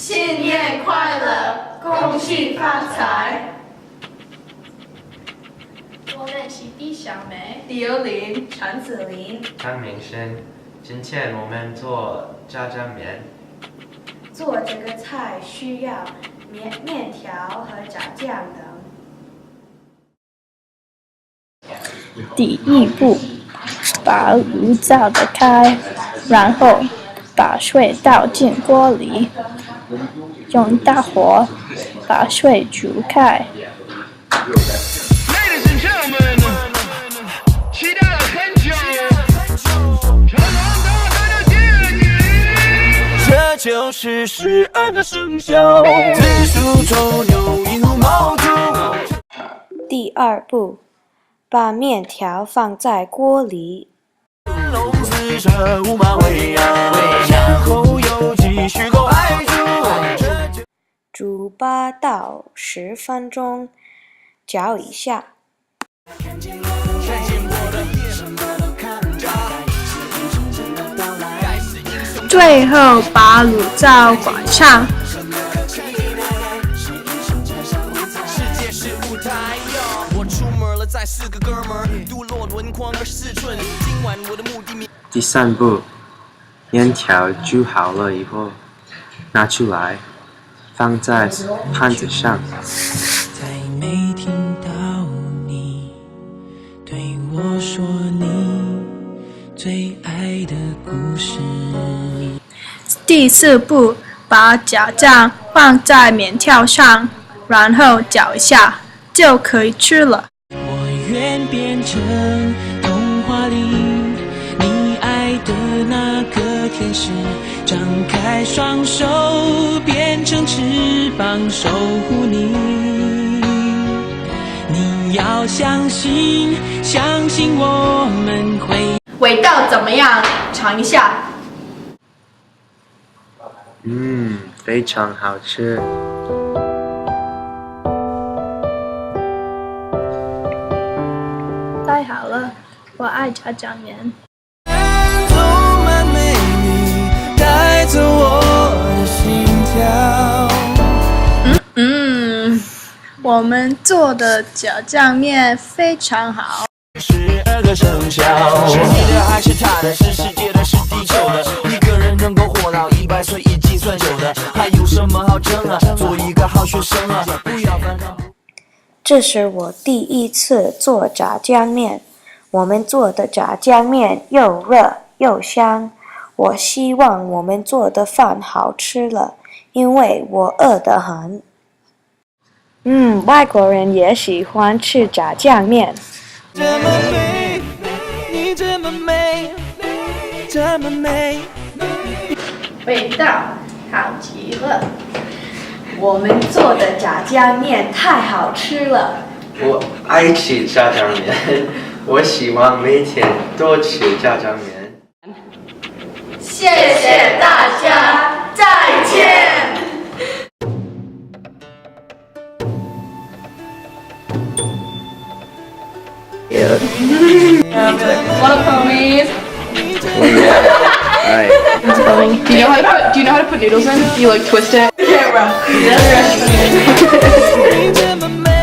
新年快乐，恭喜发财。我们是李小梅、李幽灵、陈子琳、张明生。今天我们做炸酱面。做这个菜需要面条和炸酱等。第一步，把炉灶打开，然后把水倒进锅里，用大火把水煮开。期待了很久，成龙大大的结局。这就是12个生肖，子鼠、丑牛、寅虎、卯兔。第二步，把面条放在锅里，龙四蛇五马未央，然后又继续狗爱猪，煮8到10分钟，搅一下。最后把炉灶关上。第三步，面条煮好了以后，拿出来，放在盘子上。再没听到你对我说你最爱的故事。第四步，把炸酱放在面条上，然后搅一下，就可以吃了。我愿变成童话里你爱的那个天使，张开双手变成翅膀守护你。你要相信，相信我们会。味道怎么样？尝一下。非常好吃。太好了，我爱炸酱面。充满美丽，带走我的心跳。我们做的炸酱面非常好。12个生肖，是你的还是他的？是世界的，是地球的？一个人能够活到100岁已经算久的，还有什么好争啊？做一个好学生啊，不要烦恼。这是我第一次做炸酱面，我们做的炸酱面又热又香。我希望我们做的饭好吃了，因为我饿得很。外国人也喜欢吃炸酱面。这么美，你这么美，这么美。味道好极了。我们做的炸酱面太好吃了。我爱吃炸酱面，我希望每天多吃炸酱面。谢谢大家，再见。Wanna ponies? Right. It's funny. Do you know how to put noodles in? You like twist it. Camera.你这么美。